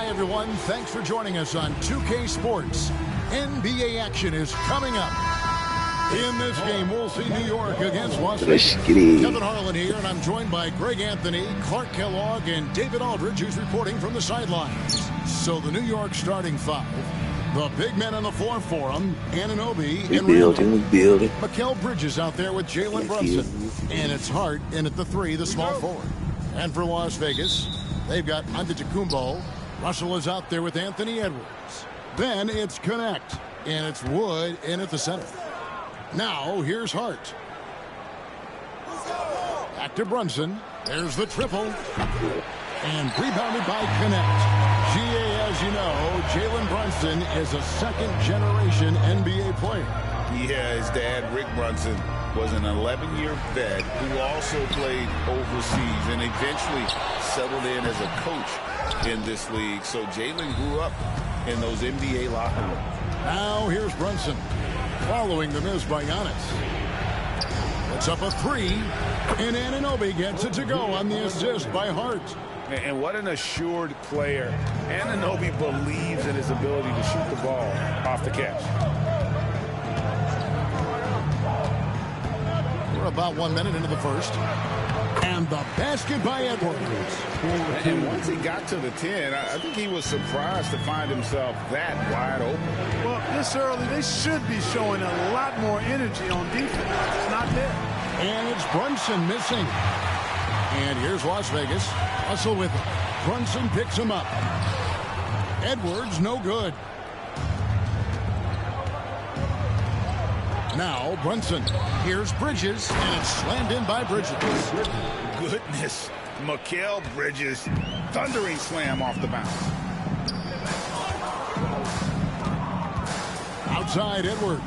Hi, everyone. Thanks for joining us on 2K Sports. NBA action is coming up. In this game, we'll see New York against Las Vegas. Kevin Harlan here, and I'm joined by Greg Anthony, Clark Kellogg, and David Aldridge, who's reporting from the sidelines. So the New York starting five. The big men on the floor for them, Anunoby and building. Mikal Bridges out there with Jalen Brunson. And it's Hart in at the three, the small forward. And for Las Vegas, they've got Antetokounmpo. Russell is out there with Anthony Edwards. Then it's Connect, and it's Wood in at the center. Now, here's Hart. Back to Brunson. There's the triple. And rebounded by Connect. GA, as you know, Jalen Brunson is a second-generation NBA player. Yeah, his dad, Rick Brunson, was an 11-year vet who also played overseas and eventually settled in as a coach in this league. So Jalen grew up in those NBA locker rooms. Now here's Brunson. Following the miss by Giannis. Puts up a three, and Anunoby gets it to go on the assist by Hart. And what an assured player. Anunoby believes in his ability to shoot the ball off the catch. We're about 1 minute into the first. And the basket by Edwards. And once he got to the 10, I think he was surprised to find himself that wide open. Well, this early, they should be showing a lot more energy on defense. It's not there. And it's Brunson missing. And here's Las Vegas. Russell with it. Brunson picks him up. Edwards, no good. Now Brunson. Here's Bridges, and it's slammed in by Bridges. Goodness. Mikal Bridges. Thundering slam off the bounce. Outside Edwards.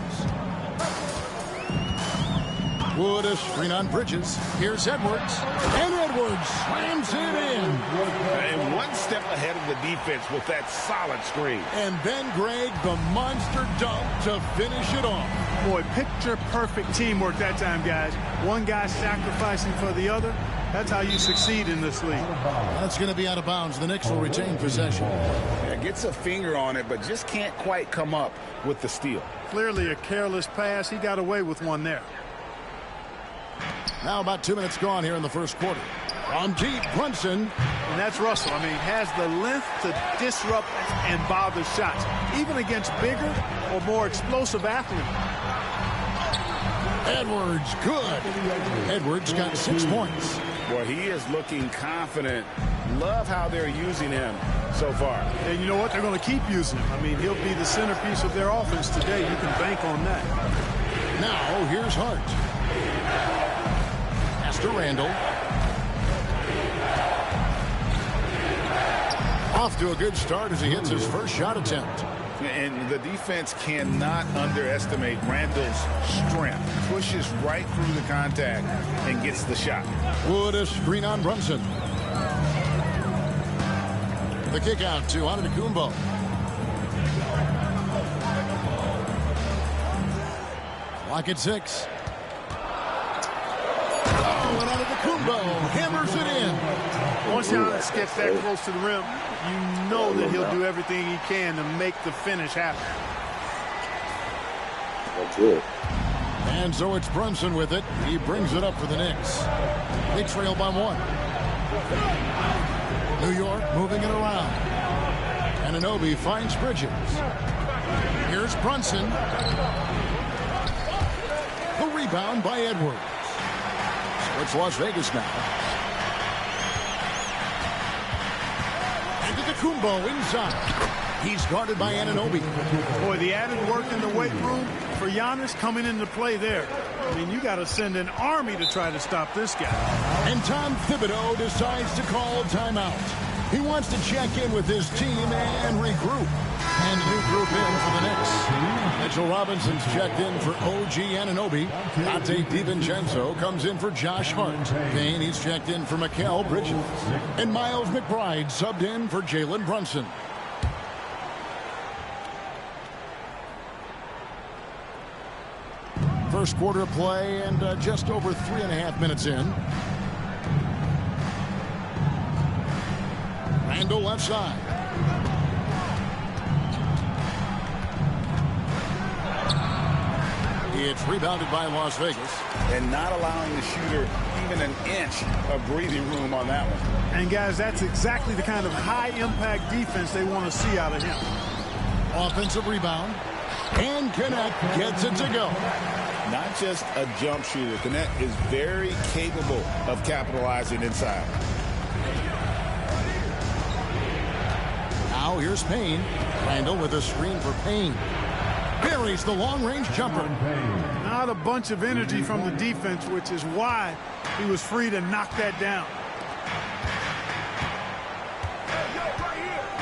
Wood a screen on Bridges. Here's Edwards. And Edwards slams it in. And one step ahead of the defense with that solid screen. And then, Greg, the monster dunk to finish it off. Boy, picture-perfect teamwork that time, guys. One guy sacrificing for the other. That's how you succeed in this league. That's going to be out of bounds. The Knicks will retain possession. Yeah, gets a finger on it, but just can't quite come up with the steal. Clearly a careless pass. He got away with one there. Now about 2 minutes gone here in the first quarter. From deep, Brunson. And that's Russell. I mean, has the length to disrupt and bother shots, even against bigger or more explosive athletes. Edwards, good. Edwards got 6 points. Boy, he is looking confident. Love how they're using him so far. And you know what? They're going to keep using him. I mean, he'll be the centerpiece of their offense today. You can bank on that. Now, here's Hart. Pass to Randall. Off to a good start as he hits his first shot attempt. And the defense cannot underestimate Randall's strength. Pushes right through the contact and gets the shot. Wood a screen on Brunson. The kick out to Antetokounmpo. Clock at 6. Oh, and Antetokounmpo hammers it in. Once Giannis gets that close to the rim, you know that he'll do everything he can to make the finish happen. That's it. And so it's Brunson with it. He brings it up for the Knicks. They trail by 1. New York moving it around. Anunoby finds Bridges. Here's Brunson. The rebound by Edwards. So it's Las Vegas now. Antetokounmpo inside. He's guarded by Anunoby. Boy, the added work in the weight room for Giannis coming into play there. I mean, you got to send an army to try to stop this guy. And Tom Thibodeau decides to call timeout. He wants to check in with his team and regroup. And a new group in for the Knicks. Mitchell Robinson's checked in for OG Anunoby. Dante DiVincenzo comes in for Josh Hart. Payne, he's checked in for Mikal Bridges. And Miles McBride subbed in for Jalen Brunson. First quarter of play and just over 3.5 minutes in. Randall left side. It's rebounded by Las Vegas. And not allowing the shooter even an inch of breathing room on that one. And, guys, that's exactly the kind of high-impact defense they want to see out of him. Offensive rebound. And Knecht gets it to go. Not just a jump shooter. Knecht is very capable of capitalizing inside. Now here's Payne. Randall with a screen for Payne. Buries the long-range jumper. Not a bunch of energy from the defense, which is why he was free to knock that down.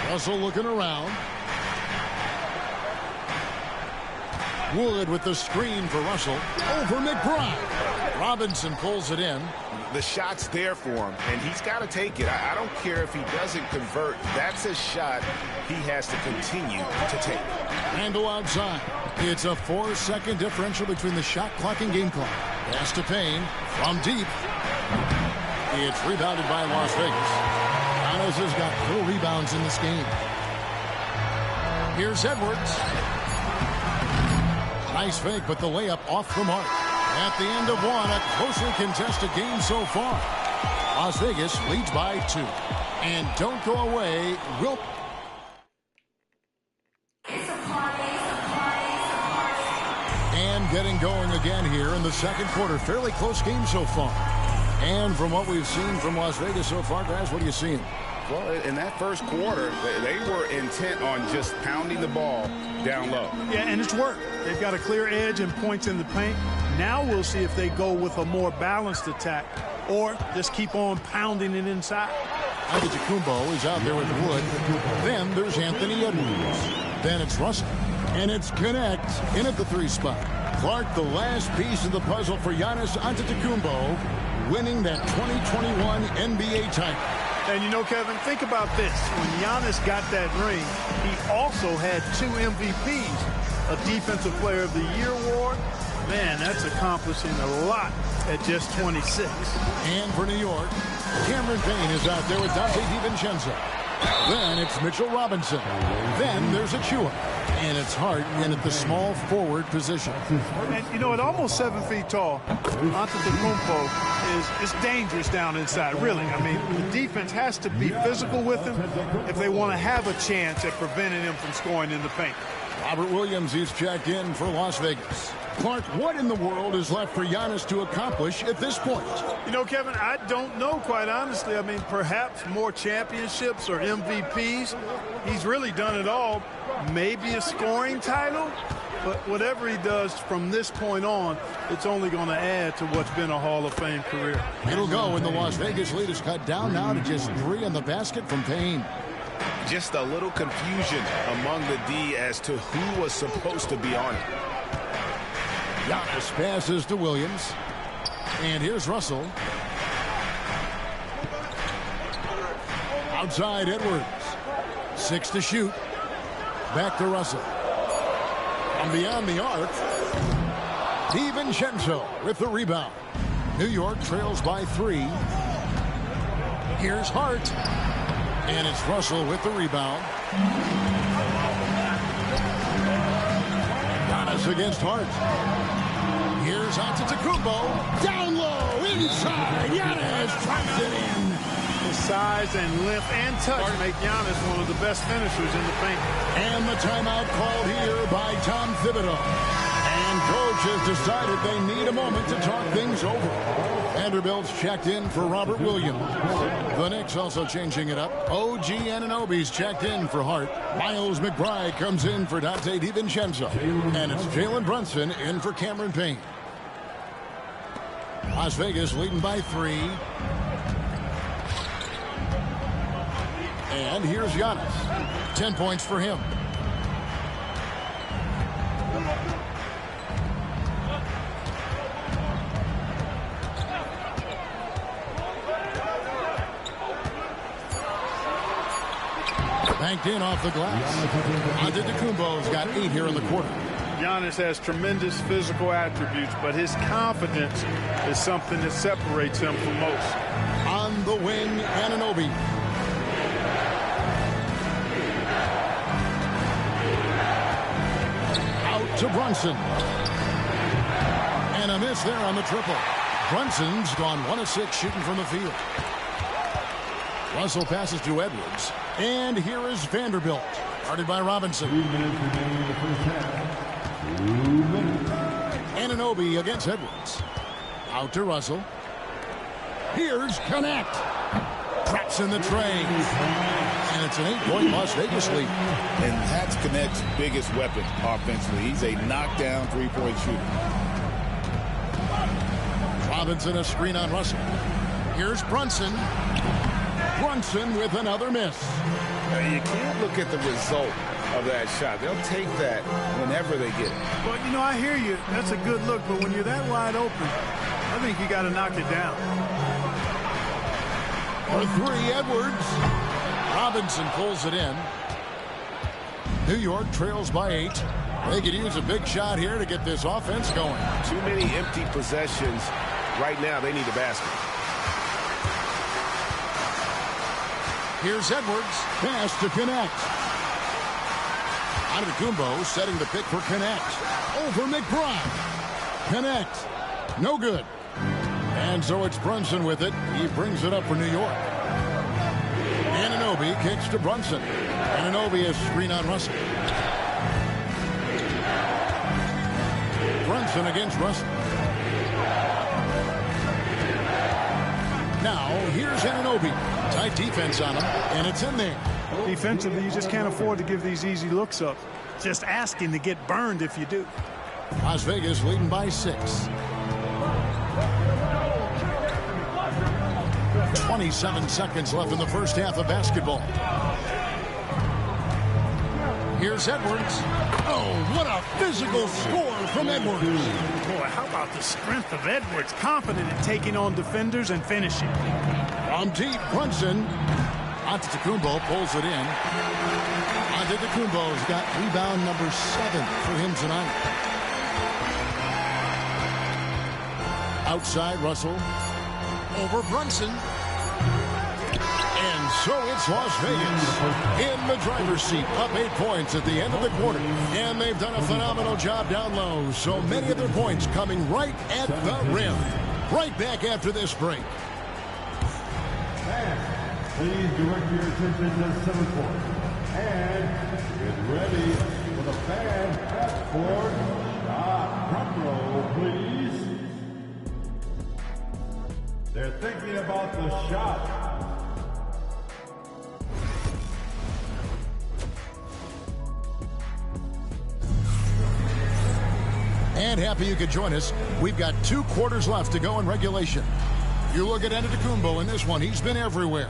Russell looking around. Wood with the screen for Russell. Over McBride. Robinson pulls it in. The shot's there for him, and he's got to take it. I don't care if he doesn't convert. That's a shot he has to continue to take. Randall outside. It's a 4-second differential between the shot clock and game clock. Pass to Payne from deep. It's rebounded by Las Vegas. Giannis has got 4 rebounds in this game. Here's Edwards. Nice fake, but the layup off the mark. At the end of one, a closely contested game so far. Las Vegas leads by 2. And don't go away. And getting going again here in the second quarter. Fairly close game so far. And from what we've seen from Las Vegas so far, guys, what are you seeing? Well, in that first quarter, they were intent on just pounding the ball down low. Yeah, and it's worked. They've got a clear edge and points in the paint. Now we'll see if they go with a more balanced attack or just keep on pounding it inside. Antetokounmpo is out there with Wood. Then there's Anthony Edwards. Then it's Russell. And it's Knecht in at the 3 spot. Clark, the last piece of the puzzle for Giannis Antetokounmpo, winning that 2021 NBA title. And you know, Kevin, think about this. When Giannis got that ring, he also had 2 MVPs, a Defensive Player of the Year award. Man, that's accomplishing a lot at just 26. And for New York, Cameron Payne is out there with Donte DiVincenzo. Then it's Mitchell Robinson. Then there's Achua. And it's Hart in at the small forward position. And, you know, at almost 7 feet tall, Antetokounmpo is dangerous down inside, really. I mean, the defense has to be physical with him if they want to have a chance at preventing him from scoring in the paint. Robert Williams is checked in for Las Vegas. Clark, what in the world is left for Giannis to accomplish at this point? You know, Kevin, I don't know, quite honestly. I mean, perhaps more championships or MVPs. He's really done it all. Maybe a scoring title, but whatever he does from this point on, it's only going to add to what's been a Hall of Fame career. It'll go, and the Las Vegas lead is cut down now to just 3 on the basket from Payne. Just a little confusion among the D as to who was supposed to be on it. Giannis passes to Williams. And here's Russell. Outside Edwards. 6 to shoot. Back to Russell. From beyond the arc, DiVincenzo with the rebound. New York trails by 3. Here's Hart. And it's Russell with the rebound. Giannis against Hart. Here's Antetokounmpo. Down low, inside. Giannis traps it in. His size and length and touch make Giannis one of the best finishers in the paint. And the timeout called here by Tom Thibodeau. And coach has decided they need a moment to talk things over. Vanderbilt's checked in for Robert Williams. The Knicks also changing it up. OG Anunoby's checked in for Hart. Miles McBride comes in for Donte DiVincenzo. And it's Jalen Brunson in for Cameron Payne. Las Vegas leading by 3. And here's Giannis. 10 points for him. Banked in off the glass. Antetokounmpo's got 8 here in the quarter. Giannis has tremendous physical attributes, but his confidence is something that separates him from most. On the wing, Anunoby. to Brunson. And a miss there on the triple. Brunson's gone 1 of 6 shooting from the field. Russell passes to Edwards. And here is Vanderbilt. Guarded by Robinson. 3 minutes remaining in the first half. 2 minutes. Anunoby against Edwards. Out to Russell. Here's Connect. Traps in the tray. And it's an 8-point Las Vegas lead. And that's Connect's biggest weapon offensively. He's a knockdown three-point shooter. Robinson a screen on Russell. Here's Brunson. Brunson with another miss. Now, you can't look at the result of that shot. They'll take that whenever they get it. Well, you know, I hear you. That's a good look, but when you're that wide open, I think you got to knock it down. For 3, Edwards. Robinson pulls it in. New York trails by 8. They could use a big shot here to get this offense going. Too many empty possessions. Right now, they need a basket. Here's Edwards. Pass to Connect. Antetokounmpo setting the pick for Connect. Over McBride. Connect. No good. And so it's Brunson with it. He brings it up for New York. Anunoby kicks to Brunson. Anunoby is screen on Russell. Brunson against Russell. Now, here's Anunoby. Tight defense on him, and it's in there. Defensively, you just can't afford to give these easy looks up. Just asking to get burned if you do. Las Vegas leading by 6. 27 seconds left in the first half of basketball. Here's Edwards. Oh, what a physical score from Edwards. Boy, how about the strength of Edwards? Confident in taking on defenders and finishing. From deep, Brunson. Antetokounmpo pulls it in. Antetokounmpo's got rebound number 7 for him tonight. Outside, Russell. Over Brunson. And so it's Las Vegas in the driver's seat, up 8 points at the end of the quarter. And they've done a phenomenal job down low. So many of their points coming right at the rim. Right back after this break. Please direct your attention to 7 court. And get ready for the fan half court shot. Front row, please. They're thinking about the shot. And happy you could join us. We've got 2 quarters left to go in regulation. You look at Antetokounmpo in this one. He's been everywhere.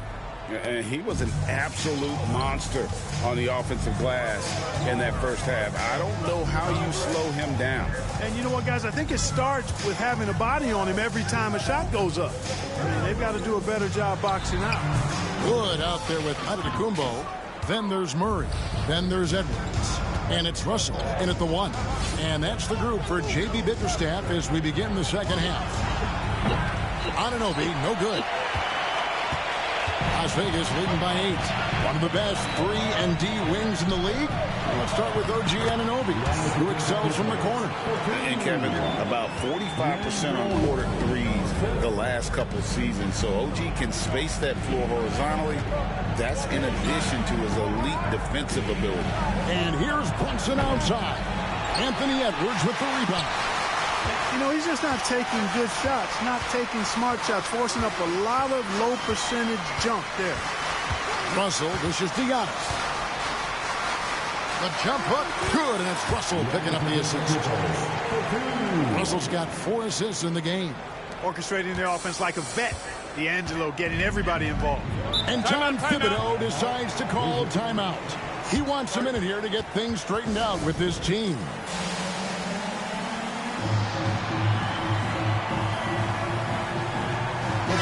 And he was an absolute monster on the offensive glass in that first half. I don't know how you slow him down. And you know what, guys? I think it starts with having a body on him every time a shot goes up. I mean, they've got to do a better job boxing out. Good out there with Antetokounmpo. Then there's Murray. Then there's Edwards. And it's Russell in at the 1. And that's the group for J.B. Bickerstaff as we begin the second half. Anunoby, no good. Las Vegas leading by 8. One of the best 3-and-D wings in the league. Let's start with OG Anunoby, who excels from the corner. And Kevin, about 45% on quarter threes the last couple of seasons. So OG can space that floor horizontally. That's in addition to his elite defensive ability. And here's Brunson outside. Anthony Edwards with the rebound. You know, he's just not taking good shots, not taking smart shots, forcing up a lot of low percentage jump there. Russell, this is Giannis. The jump hook, good, and it's Russell picking up the assist. Russell's got 4 assists in the game. Orchestrating their offense like a vet. D'Angelo getting everybody involved. And Tom Thibodeau decides to call timeout. He wants a minute here to get things straightened out with his team.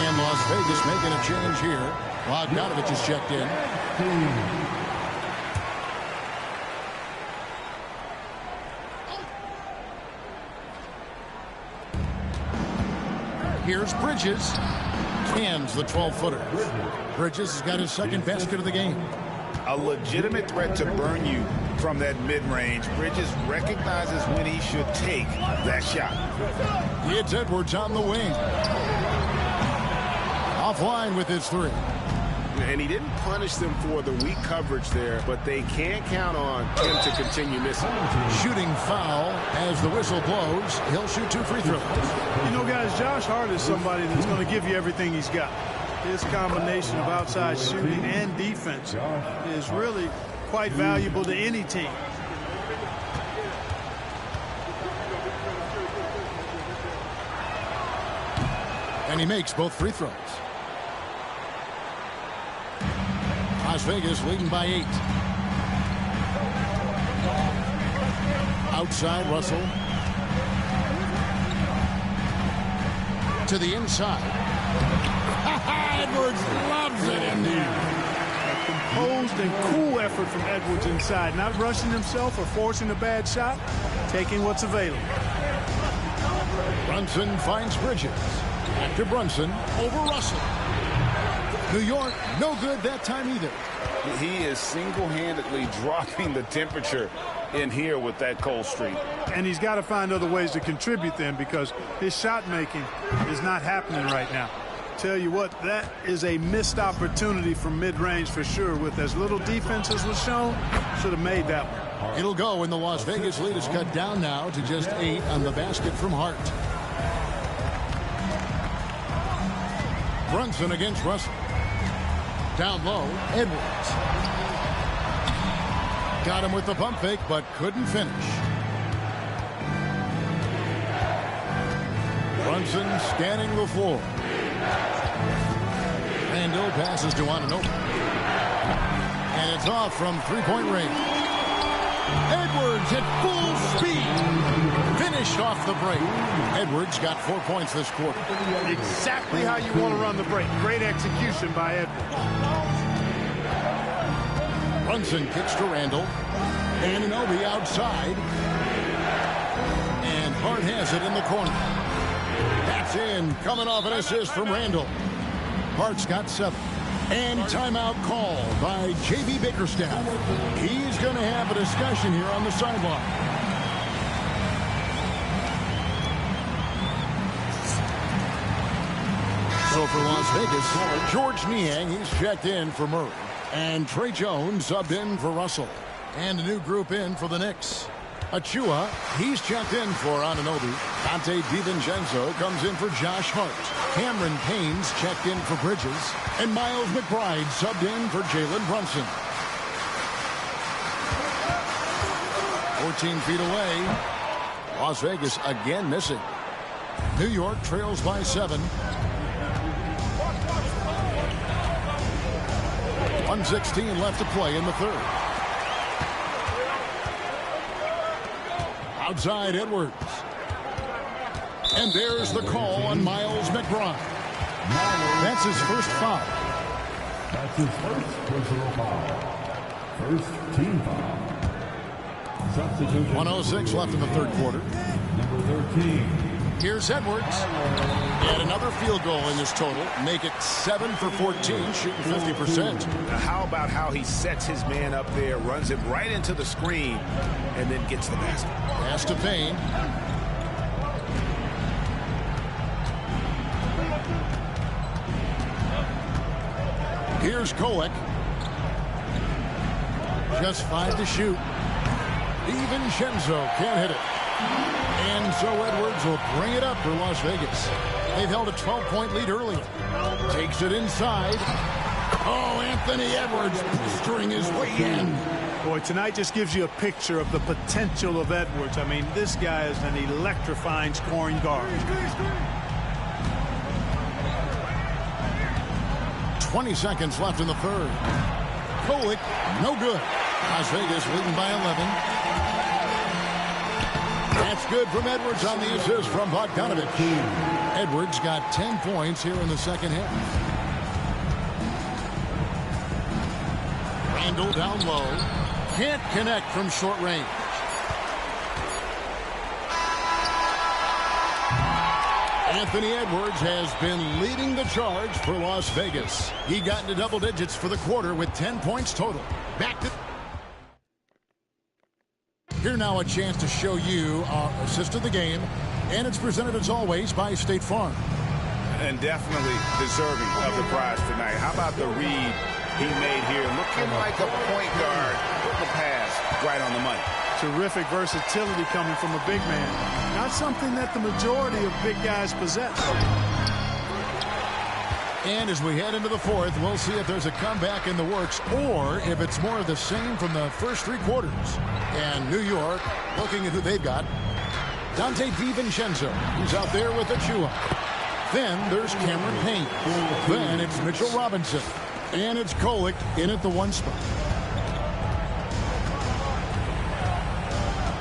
And Las Vegas making a change here. Bogdanovich is checked in. Here's Bridges. Cans the 12-footer. Bridges has got his second basket of the game. A legitimate threat to burn you from that mid-range. Bridges recognizes when he should take that shot. It's Edwards on the wing. Offline with his three. And he didn't punish them for the weak coverage there, but they can't count on him to continue missing. Shooting foul as the whistle blows. He'll shoot 2 free throws. You know, guys, Josh Hart is somebody that's going to give you everything he's got. His combination of outside shooting and defense is really quite valuable to any team. And he makes both free throws. Las Vegas leading by 8. Outside, Russell. To the inside. Edwards loves it in there. A composed and cool effort from Edwards inside. Not rushing himself or forcing a bad shot. Taking what's available. Brunson finds Bridges. After Brunson, over Russell. New York, no good that time either. He is single-handedly dropping the temperature in here with that cold streak. And he's got to find other ways to contribute then, because his shot making is not happening right now. Tell you what, that is a missed opportunity from mid-range for sure. With as little defense as was shown, should have made that one. It'll go, and the Las Vegas lead is cut down now to just 8 on the basket from Hart. Brunson against Russell. Down low, Edwards. Got him with the pump fake, but couldn't finish. Brunson scanning the floor. Randall passes to Anunoby. And it's off from three-point range. Edwards at full speed. Finished off the break. Edwards got 4 points this quarter. Exactly how you want to run the break. Great execution by Edwards. Brunson kicks to Randall. Anunoby outside. And Hart has it in the corner. That's in. Coming off an assist from Randall. Hart's got 7. And timeout call by J.B. Bickerstaff. He's going to have a discussion here on the sideline. So for Las Vegas, George Niang, he's checked in for Murray. And Trey Jones subbed in for Russell. And a new group in for the Knicks. Achua, he's checked in for Anunoby. Dante DiVincenzo comes in for Josh Hart. Cameron Payne's checked in for Bridges. And Miles McBride subbed in for Jalen Brunson. 14 feet away. Las Vegas again missing. New York trails by 7. 1:16 left to play in the third. Outside Edwards. And there's the call on Miles McBride. That's his first foul. That's his first personal foul. First team foul. Substitution. 1:06 left in the third quarter. Number 13. Here's Edwards. And another field goal in this total. Make it 7 for 14, shooting 50%. Now, how about how he sets his man up there, runs him right into the screen, and then gets the basket. Pass to Payne. Here's Kolek. Just 5 to shoot. DiVincenzo can't hit it. And so Edwards will bring it up for Las Vegas. They've held a 12-point lead earlier. Takes it inside. Oh, Anthony Edwards blistering his way in. Boy, tonight just gives you a picture of the potential of Edwards. I mean, this guy is an electrifying scoring guard. 20 seconds left in the third. Kolek, no good. Las Vegas leading by 11. That's good from Edwards on the assist from Bogdanovich. Edwards got 10 points here in the second half. Randall down low. Can't connect from short range. Anthony Edwards has been leading the charge for Las Vegas. He got into double digits for the quarter with 10 points total. Back to... Here now a chance to show you our assist of the game. And it's presented as always by State Farm. And definitely deserving of the prize tonight. How about the read he made here? Looking like a point guard. Put the pass right on the money. Terrific versatility coming from a big man. Not something that the majority of big guys possess. And as we head into the fourth, we'll see if there's a comeback in the works or if it's more of the same from the first three quarters. And New York, looking at who they've got, Dante DiVincenzo. He's out there with Achua. Then there's Cameron Payne. Then it's Mitchell Robinson. And it's Kolek in at the one spot.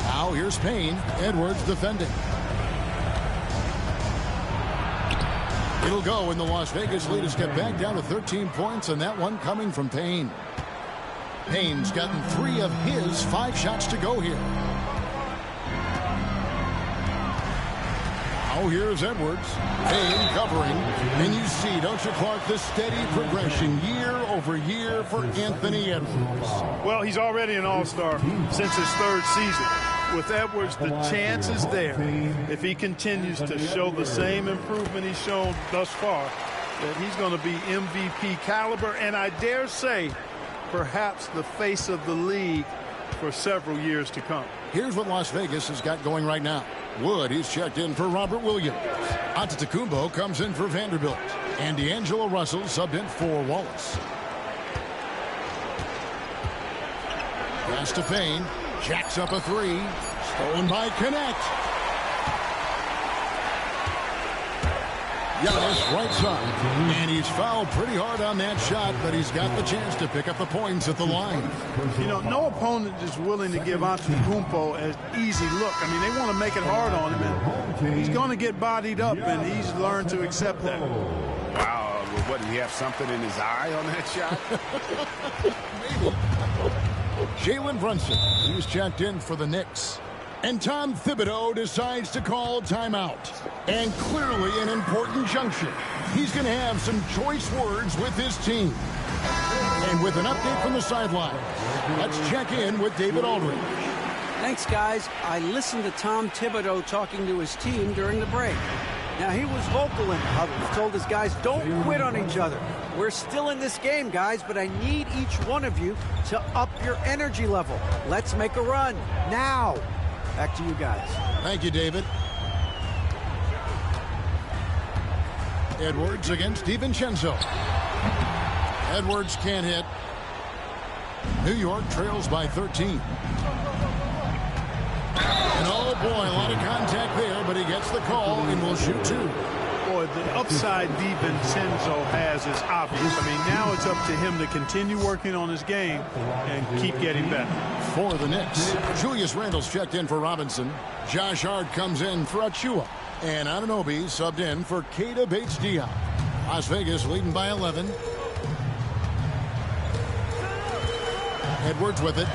Now here's Payne. Edwards defending. It'll go, and the Las Vegas lead has got back down to 13 points, and that one coming from Payne. Payne's gotten 3 of his 5 shots to go here. Now here's Edwards. Payne covering. And you see, don't you, Clark, the steady progression year over year for Anthony Edwards. Well, he's already an all-star since his 3rd season. With Edwards, the chance is there, if he continues to show the same improvement he's shown thus far, that he's going to be MVP caliber, and I dare say, perhaps the face of the league for several years to come. Here's what Las Vegas has got going right now. Wood, he's checked in for Robert Williams. Antetokounmpo comes in for Vanderbilt. And D'Angelo Russell subbed in for Wallace. Pass to Payne. Jacks up a 3. Stolen by Connect. Giannis right side. And he's fouled pretty hard on that shot, but he's got the chance to pick up the points at the line. You know, no opponent is willing to give Antetokounmpo an easy look. I mean, they want to make it hard on him, and he's going to get bodied up, and he's learned to accept that. Wow, what, did he have something in his eye on that shot? Maybe. Jalen Brunson, he's checked in for the Knicks. And Tom Thibodeau decides to call timeout. And clearly an important juncture. He's going to have some choice words with his team. And with an update from the sideline, let's check in with David Aldridge. Thanks, guys. I listened to Tom Thibodeau talking to his team during the break. Now, he was vocal and told his guys, don't quit on each other. We're still in this game, guys, but I need each one of you to up your energy level. Let's make a run now. Back to you guys. Thank you, David. Edwards against DiVincenzo. Edwards can't hit. New York trails by 13. And oh boy, a lot of contact there, but he gets the call and will shoot 2. Boy, the upside DiVincenzo has is obvious. I mean, now it's up to him to continue working on his game and keep getting better. For the Knicks, Julius Randle's checked in for Robinson. Josh Hart comes in for Achua. And Anunoby subbed in for Keita Bates-Diop. Las Vegas leading by 11. Edwards with it.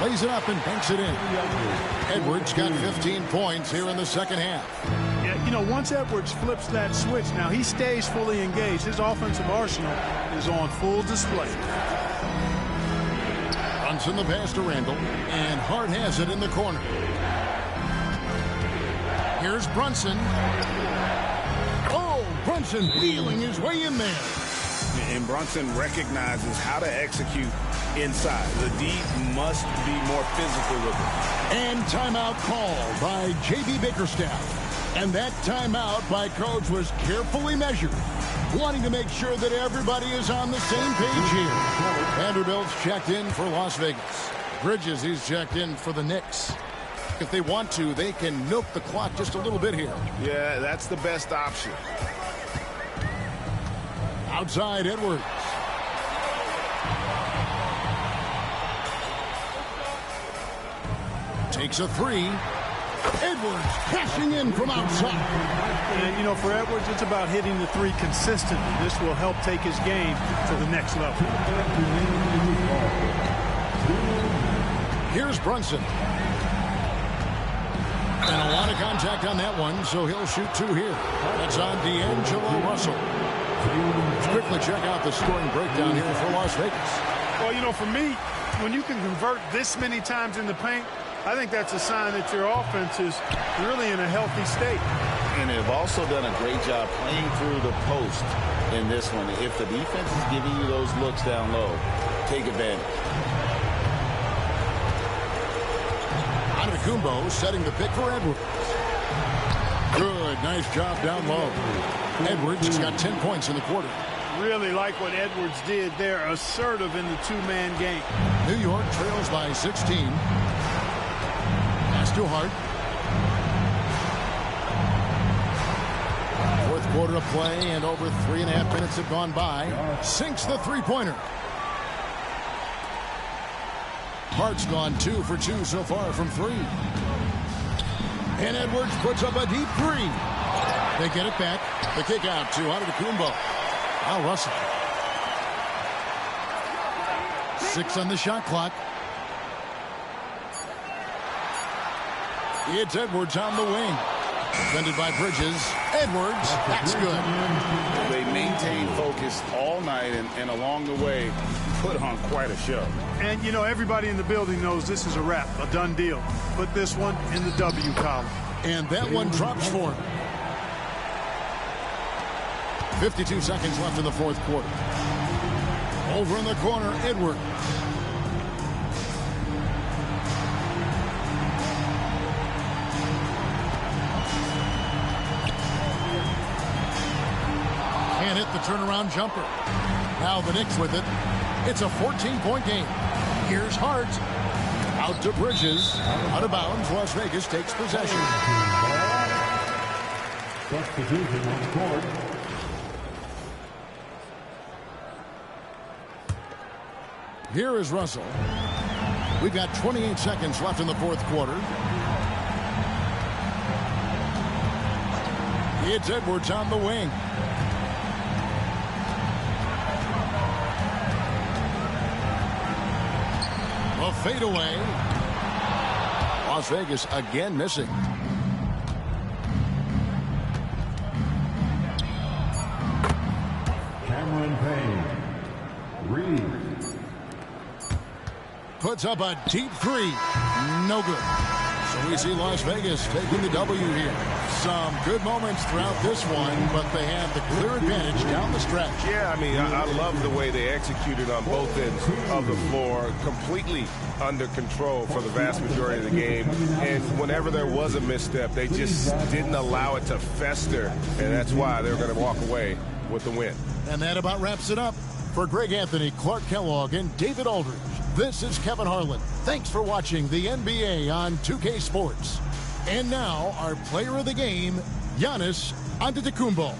Lays it up and banks it in. Edwards got 15 points here in the second half. Yeah, you know, once Edwards flips that switch, now he stays fully engaged. His offensive arsenal is on full display. Brunson the pass to Randle, and Hart has it in the corner. Here's Brunson. Oh, Brunson wheeling his way in there. And Brunson recognizes how to execute inside. The D must be more physical with it. And timeout called by J.B. Bickerstaff. And that timeout by Coach was carefully measured, wanting to make sure that everybody is on the same page here. Vanderbilt's checked in for Las Vegas. Bridges, he's checked in for the Knicks. If they want to, they can milk the clock just a little bit here. Yeah, that's the best option. Outside Edwards. Takes a 3. Edwards cashing in from outside. And, you know, for Edwards, it's about hitting the 3 consistently. This will help take his game to the next level. Here's Brunson. And a lot of contact on that one, so he'll shoot 2 here. That's on D'Angelo Russell. Let's quickly check out the scoring breakdown here for Las Vegas. Well, you know, for me, when you can convert this many times in the paint, I think that's a sign that your offense is really in a healthy state. And they've also done a great job playing through the post in this one. If the defense is giving you those looks down low, take advantage. Antetokounmpo setting the pick for Edwards. Good, nice job down low. Edwards has got 10 points in the quarter. Really like what Edwards did there, assertive in the two-man game. New York trails by 16. Pass to Hart. Fourth quarter of play, and over 3.5 minutes have gone by. Sinks the three-pointer. Hart's gone 2 for 2 so far from 3. And Edwards puts up a deep 3. They get it back. The kick out to Antetokounmpo. Al Russell. 6 on the shot clock. It's Edwards on the wing. Defended by Bridges. Edwards. That's good. They maintained focus all night and along the way put on quite a show. And, you know, everybody in the building knows this is a wrap, a done deal. Put this one in the W column. And that one drops for him. 52 seconds left in the fourth quarter. Over in the corner, Edwards. Can't hit the turnaround jumper. Now the Knicks with it. It's a 14-point game. Here's Hart. Out to Bridges. Out of bounds. Las Vegas takes possession. Substitution on the court. Here is Russell. We've got 28 seconds left in the fourth quarter. It's Edwards on the wing. A fadeaway. Las Vegas again missing. Cameron Payne. Reed. Puts up a deep 3. No good. So we see Las Vegas taking the W here. Some good moments throughout this one, but they have the clear advantage down the stretch. Yeah, I mean, I love the way they executed on both ends of the floor. Completely under control for the vast majority of the game. And whenever there was a misstep, they just didn't allow it to fester. And that's why they're going to walk away with the win. And that about wraps it up. For Greg Anthony, Clark Kellogg, and David Aldridge, this is Kevin Harlan. Thanks for watching the NBA on 2K Sports. And now, our player of the game, Giannis Antetokounmpo.